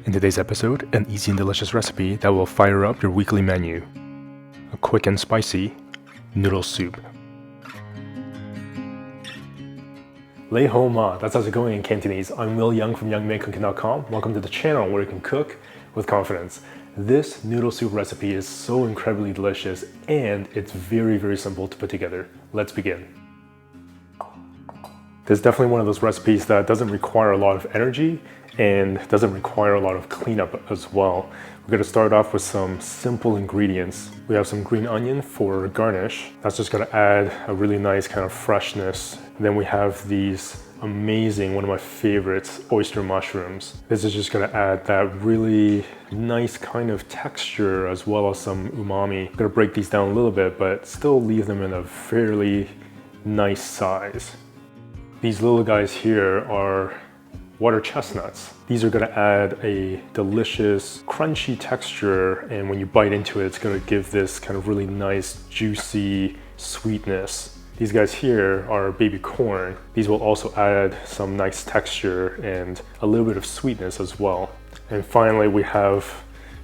In today's episode, an easy and delicious recipe that will fire up your weekly menu. A quick and spicy noodle soup. Lei Ho Ma, that's how's it going in Cantonese. I'm Yeung from YeungMadeCooking.com. Welcome to the channel where you can cook with confidence. This noodle soup recipe is so incredibly delicious and it's very simple to put together. Let's begin. This is definitely one of those recipes that doesn't require a lot of energy and doesn't require a lot of cleanup as well. We're going to start off with some simple ingredients. We have some green onion for garnish. That's just going to add a really nice kind of freshness. Then we have these amazing, one of my favorites, oyster mushrooms. This is just going to add that really nice kind of texture as well as some umami. I'm going to break these down a little bit, but still leave them in a fairly nice size. These little guys here are water chestnuts. These are going to add a delicious crunchy texture, and when you bite into it, it's going to give this kind of really nice juicy sweetness. These guys here are baby corn. These will also add some nice texture and a little bit of sweetness as well. And finally, we have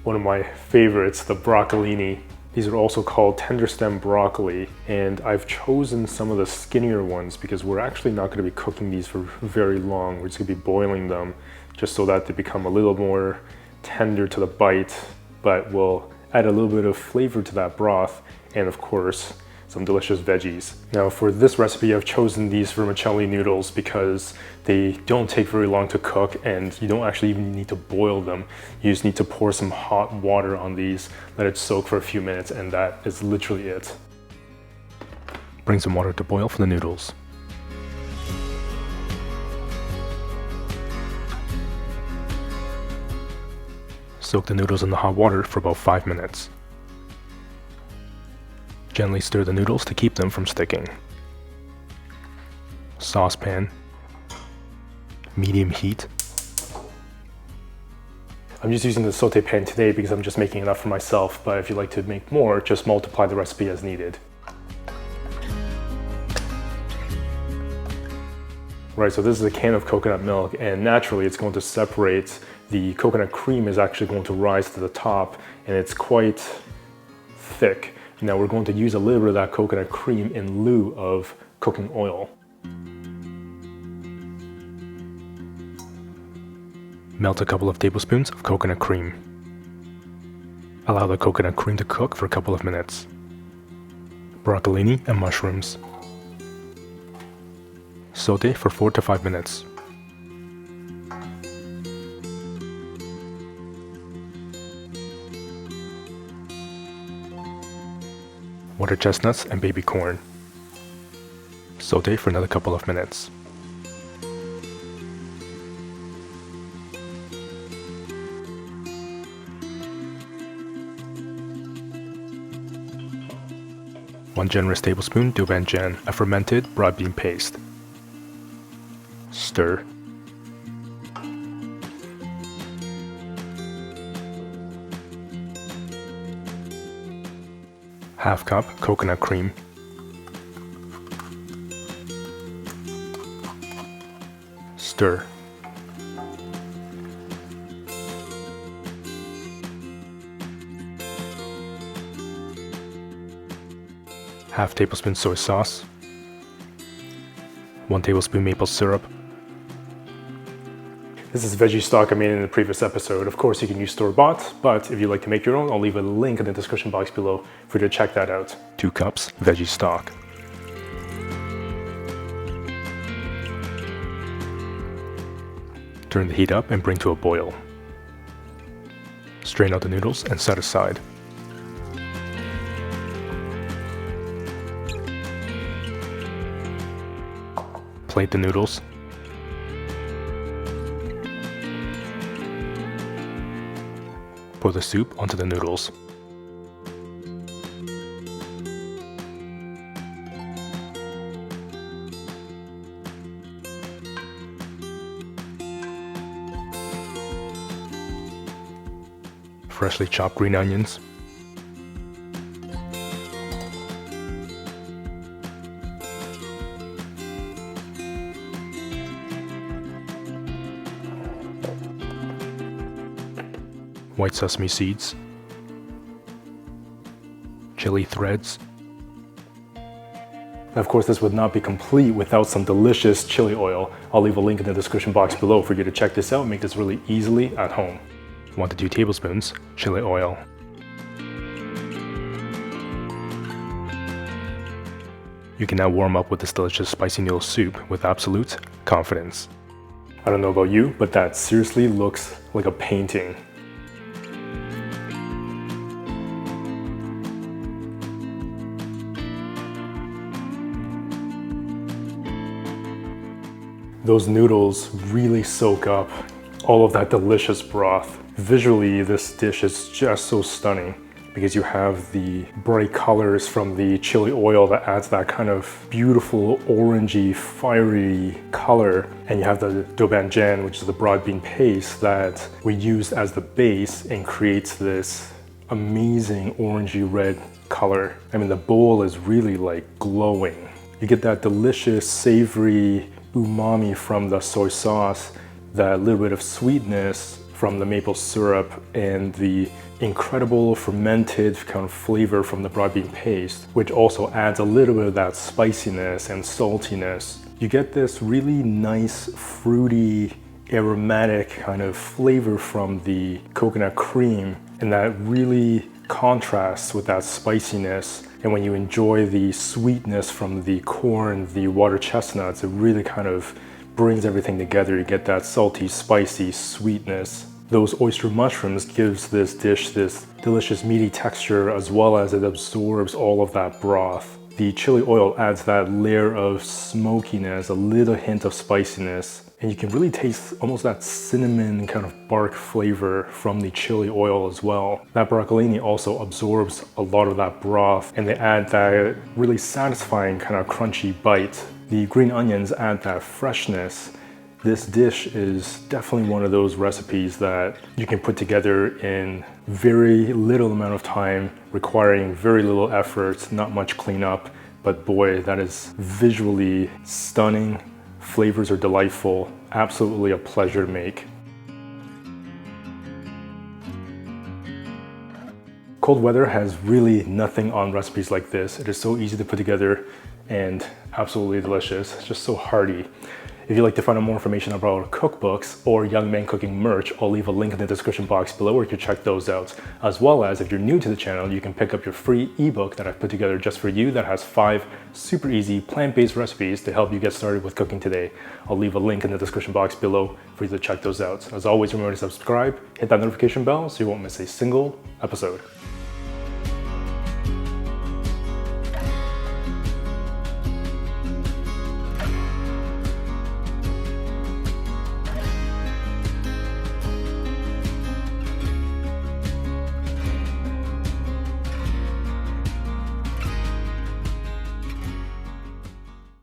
one of my favorites, the broccolini. These are also called tender stem broccoli, and I've chosen some of the skinnier ones because we're actually not going to be cooking these for very long. We're just going to be boiling them just so that they become a little more tender to the bite, but we'll add a little bit of flavor to that broth and of course some delicious veggies. Now for this recipe, I've chosen these vermicelli noodles because they don't take very long to cook and you don't actually even need to boil them. You just need to pour some hot water on these, let it soak for a few minutes, and that is literally it. Bring some water to boil for the noodles. Soak the noodles in the hot water for about 5 minutes. Gently stir the noodles to keep them from sticking. Saucepan. Medium heat. I'm just using the Sauté pan today because I'm just making enough for myself, but if you'd like to make more, just multiply the recipe as needed. Right, so this is a can of coconut milk, and naturally it's going to separate. The coconut cream is actually going to rise to the top, and it's quite thick. Now we're going to use a little bit of that coconut cream in lieu of cooking oil. Melt a couple of tablespoons of coconut cream. Allow the coconut cream to cook for a couple of minutes. Broccolini and mushrooms. Saute for 4 to 5 minutes. Water chestnuts and baby corn. Saute for another couple of minutes. One generous tablespoon doubanjiang, a fermented broad bean paste. Stir. Half cup coconut cream. Stir. Half tablespoon soy sauce. 1 tablespoon maple syrup. This is veggie stock I made in the previous episode. Of course, you can use store-bought, but if you'd like to make your own, I'll leave a link in the description box below for you to check that out. 2 cups veggie stock. Turn the heat up and bring to a boil. Strain out the noodles and set aside. Plate the noodles. Pour the soup onto the noodles. Freshly chopped green onions. white sesame seeds, chili threads. Of course, this would not be complete without some delicious chili oil. I'll leave a link in the description box below for you to check this out and make this really easily at home. 1 to 2 tablespoons chili oil. You can now warm up with this delicious spicy noodle soup with absolute confidence. I don't know about you, but that seriously looks like a painting. Those noodles really soak up all of that delicious broth. Visually, this dish is just so stunning because you have the bright colors from the chili oil that adds that kind of beautiful orangey, fiery color. And you have the doubanjiang, which is the broad bean paste that we use as the base and creates this amazing orangey red color. I mean, the bowl is really like glowing. You get that delicious, savory umami from the soy sauce, that little bit of sweetness from the maple syrup, and the incredible fermented kind of flavor from the broad bean paste, which also adds a little bit of that spiciness and saltiness. You get this really nice, fruity, aromatic kind of flavor from the coconut cream, and that really contrasts with that spiciness. And when you enjoy the sweetness from the corn, the water chestnuts, it really kind of brings everything together. You get that salty, spicy sweetness. Those oyster mushrooms gives this dish this delicious meaty texture, as well as it absorbs all of that broth. The chili oil adds that layer of smokiness, a little hint of spiciness, and you can really taste almost that cinnamon kind of bark flavor from the chili oil as well. That broccolini also absorbs a lot of that broth, and they add that really satisfying kind of crunchy bite. The green onions add that freshness. This dish is definitely one of those recipes that you can put together in very little amount of time, requiring very little effort, not much cleanup, but boy, that is visually stunning. Flavors are delightful, absolutely a pleasure to make. Cold weather has really nothing on recipes like this. It is so easy to put together and absolutely delicious. It's just so hearty. If you'd like to find out more information about our cookbooks or Young Man Cooking merch, I'll leave a link in the description box below where you can check those out. As well as, if you're new to the channel, you can pick up your free ebook that I've put together just for you that has 5 super easy plant-based recipes to help you get started with cooking today. I'll leave a link in the description box below for you to check those out. As always, remember to subscribe, hit that notification bell so you won't miss a single episode.